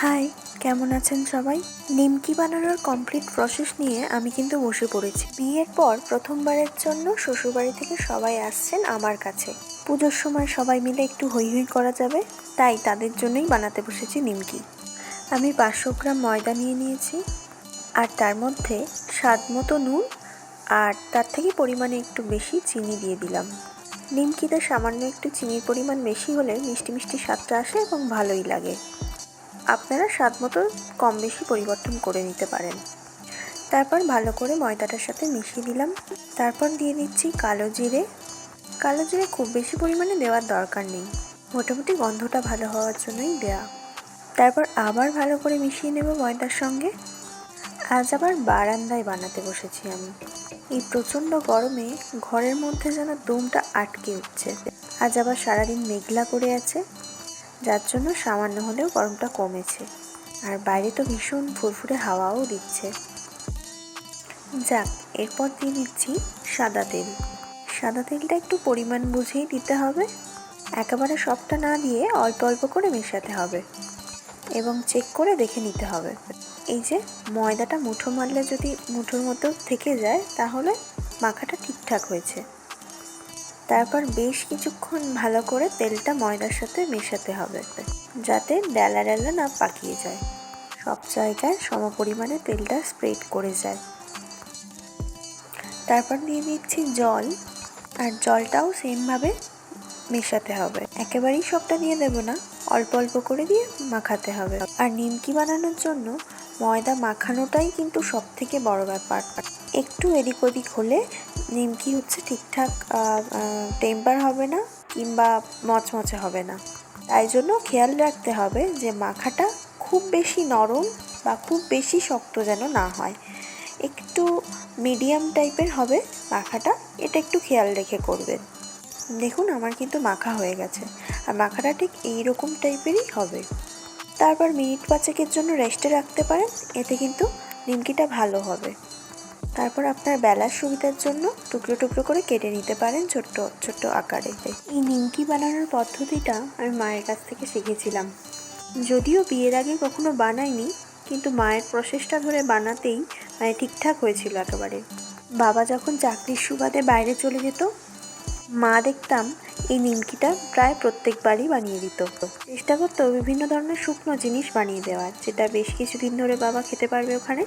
High, কেমন আছেন সবাই? নিমকি বানানোর কমপ্লিট প্রসেস নিয়ে আমি কিন্তু বসে পড়েছি। বিয়ের পর প্রথমবারের জন্য শ্বশুরবাড়ি থেকে সবাই আসছেন আমার কাছে। পুজোর সময় সবাই মিলে একটু হৈ হৈ করা যাবে, তাই তাদের জন্যই বানাতে বসেছি নিমকি। আমি 500 গ্রাম ময়দা নিয়ে নিয়েছি, আর তার মধ্যে স্বাদ মতো নুন আর তার থেকে পরিমাণে একটু বেশি চিনি দিয়ে দিলাম। নিমকিতে সামান্য একটু চিনির পরিমাণ বেশি হলে মিষ্টি মিষ্টি স্বাদটা আসে এবং ভালোই লাগে। আপনারা স্বাদ মতো কম বেশি পরিবর্তন করে নিতে পারেন। তারপর ভালো করে ময়দাটার সাথে মিশিয়ে দিলাম। তারপর দিয়ে দিচ্ছি কালো জিরে। কালো জিরে খুব বেশি পরিমাণে দেওয়ার দরকার নেই, মোটামুটি গন্ধটা ভালো হওয়ার জন্যই দেওয়া। তারপর আবার ভালো করে মিশিয়ে নেব ময়দার সঙ্গে। আজ আবার বারান্দায় বানাতে বসেছি আমি। এই প্রচণ্ড গরমে ঘরের মধ্যে যেন দমটা আটকে উঠছে। আজ আবার সারাদিন মেঘলা করে আছে, যার জন্য সামান্য হলেও গরমটা কমেছে, আর বাইরে তো ভীষণ ফুরফুরে হাওয়াও দিচ্ছে। যাক, এরপর দিয়ে দিচ্ছি সাদা তেল। সাদা তেলটা একটু পরিমাণ বুঝেই দিতে হবে, একেবারে সবটা না দিয়ে অল্প অল্প করে মেশাতে হবে এবং চেক করে দেখে নিতে হবে। এই যে ময়দাটা মুঠো মারলে যদি মুঠোর মতো থেকে যায় তাহলে মাখাটা ঠিকঠাক হয়েছে। তারপর বেশ কিছুক্ষণ ভালো করে তেলটা ময়দার সাথে মেশাতে হবে, যাতে ডেলা ডেলা না পাকিয়ে যায়, সব জায়গায় সমপরিমাণে তেলটা স্প্রেড করে যায়। তারপর দিয়ে দিচ্ছি জল, আর জলটাও সেমভাবে মেশাতে হবে, একেবারেই সবটা দিয়ে দেব না, অল্প অল্প করে দিয়ে মাখাতে হবে। আর নিমকি বানানোর জন্য ময়দা মাখানোটাই কিন্তু সব থেকে বড় ব্যাপার। একটু এদিক ওদিক হলে নিমকি ঠিকঠাক টেম্পার হবে না কিংবা মচমচে হবে না। তাই জন্য খেয়াল রাখতে হবে যে মাখাটা খুব বেশি নরম বা খুব বেশি শক্ত যেন না হয়, একটু মিডিয়াম টাইপের হবে মাখাটা, এটা একটু খেয়াল রেখে করবেন। দেখুন আমার কিন্তু মাখা হয়ে গেছে, আর মাখাটা ঠিক এইরকম টাইপেরই হবে। তারপর মিনিট 5-এর জন্য রেস্টে রাখতে পারেন, এতে কিন্তু নিমকিটা ভালো হবে। তারপর আপনার বেলার সুবিধার জন্য টুকরো টুকরো করে কেটে নিতে পারেন ছোট্ট ছোট্ট আকারে। এই নিমকি বানানোর পদ্ধতিটা আমি মায়ের কাছ থেকে শিখেছিলাম, যদিও বিয়ের আগে কখনো বানাইনি, কিন্তু মায়ের প্রসেসটা ধরে বানাতেই মানে ঠিকঠাক হয়েছিল একেবারে। বাবা যখন চাকরির সুবাদে বাইরে চলে যেত, মা দেখতাম এই নিমকিটা প্রায় প্রত্যেকবারই বানিয়ে দিত। চেষ্টা করতো বিভিন্ন ধরনের শুকনো জিনিস বানিয়ে দেওয়ার, যেটা বেশ কিছুদিন ধরে বাবা খেতে পারবে ওখানে।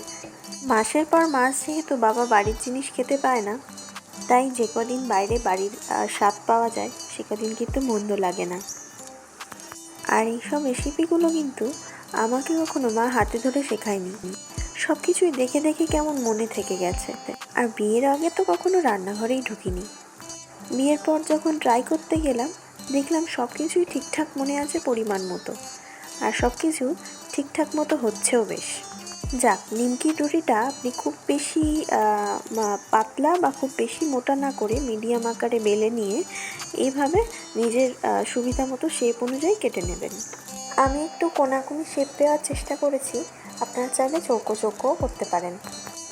মাসের পর মাস যেহেতু বাবা বাড়ির জিনিস খেতে পায় না, তাই যে কদিন বাইরে বাড়ির স্বাদ পাওয়া যায় সে কদিন কিন্তু মন্দ লাগে না। আর এইসব রেসিপিগুলো কিন্তু আমাকে কখনো মা হাতে ধরে শেখায়নি, সব কিছুই দেখে দেখে কেমন মনে থেকে গেছে। আর বিয়ের আগে তো কখনো রান্নাঘরেই ঢুকিনি। বিয়ের পর যখন ট্রাই করতে গেলাম, দেখলাম সব কিছুই ঠিকঠাক মনে আছে পরিমাণ মতো, আর সব কিছু ঠিকঠাক মতো হচ্ছেও বেশ। যাক, নিমকির রুটিটা আপনি খুব বেশি পাতলা বা খুব বেশি মোটা না করে মিডিয়াম আকারে বেলে নিয়ে এইভাবে নিজের সুবিধা মতো শেপ অনুযায়ী কেটে নেবেন। আমি একটু কোনাকুনি শেপ দেওয়ার চেষ্টা করেছি, আপনারা চাইলে চৌকো চৌকোও করতে পারেন,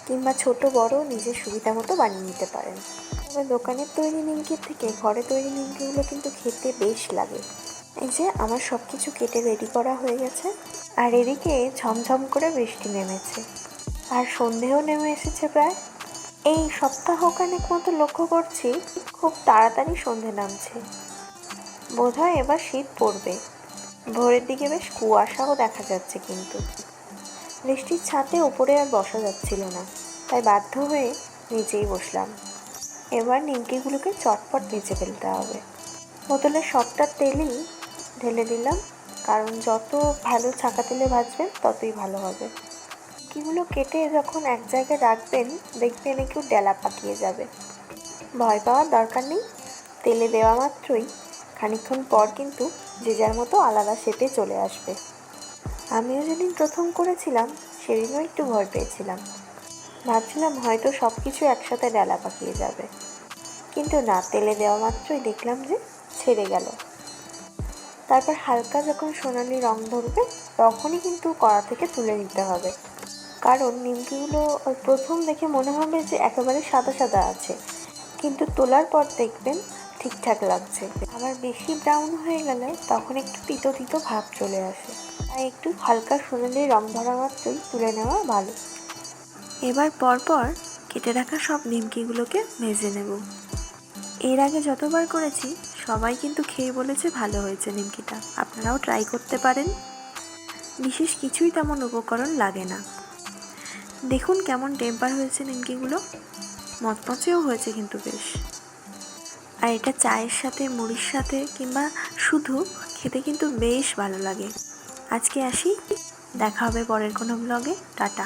কিংবা ছোট বড় নিজের সুবিধা মতো বানিয়ে নিতে পারেন। তবে দোকানের তৈরি নিমকির থেকে ঘরে তৈরি নিমকিগুলো কিন্তু খেতে বেশ লাগে। এই যে আমার সব কিছু কেটে রেডি করা হয়ে গেছে, আর এদিকে ঝমঝম করে বৃষ্টি নেমেছে, আর সন্ধেও নেমে এসেছে প্রায়। এই সপ্তাহখানেক মতো লক্ষ্য করছি খুব তাড়াতাড়ি সন্ধে নামছে, বোধহয় এবার শীত পড়বে। ভোরের দিকে বেশ কুয়াশাও দেখা যাচ্ছে, কিন্তু বৃষ্টির ছাতে ওপরে আর বসা যাচ্ছিল না, তাই বাধ্য হয়ে নিচেই বসলাম। এবার নিমকিগুলোকে চটপট ভেজে ফেলতে হবে। বোতলের সবটা তেলই ঢেলে দিলাম, কারণ যত ভালো ছাঁকা তেলে ভাজবেন ততই ভালো হবে। নিমকিগুলো কেটে যখন এক জায়গায় রাখবেন, দেখবেন একটু ডেলা পাকিয়ে যাবে। ভয় পাওয়ার দরকার নেই, তেলে দেওয়া মাত্রই খানিকক্ষণ পর কিন্তু যে যার মতো আলাদা শেপে চলে আসবে। আমিও যেদিন প্রথম করেছিলাম সেদিনও একটু ভয় পেয়েছিলাম, ভাবছিলাম হয়তো সব কিছু একসাথে ডেলা পাকিয়ে যাবে, কিন্তু না, তেলে দেওয়া মাত্রই দেখলাম যে ছেড়ে গেল। তারপর হালকা যখন সোনালি রং ধরবে তখনই কিন্তু কড়া থেকে তুলে নিতে হবে, কারণ নিমকিগুলো প্রথম দেখে মনে হবে যে একেবারে সাদা সাদা আছে, কিন্তু তোলার পর দেখবেন ঠিকঠাক লাগছে। আবার বেশি ব্রাউন হয়ে গেলে তখন একটু তিতো তিতো ভাব চলে আসে, তাই একটু হালকা সোনালি রং ধরা মাত্রই তুলে নেওয়া ভালো। এবার পরপর কেটে রাখা সব নিমকিগুলোকে ভেজে নেব। এর আগে যতবার করেছি সবাই কিন্তু খেয়ে বলেছে ভালো হয়েছে নিমকিটা। আপনারাও ট্রাই করতে পারেন। বিশেষ কিছুই তেমন উপকরণ লাগে না। দেখুন কেমন টেম্পার হয়েছে নিমকিগুলো, মচমচেও হয়েছে কিন্তু বেশ। আর এটা চায়ের সাথে, মুড়ির সাথে কিংবা শুধু খেতে কিন্তু বেশ ভালো লাগে। আজকে আসি, দেখা হবে পরের কোনো ব্লগে। টাটা।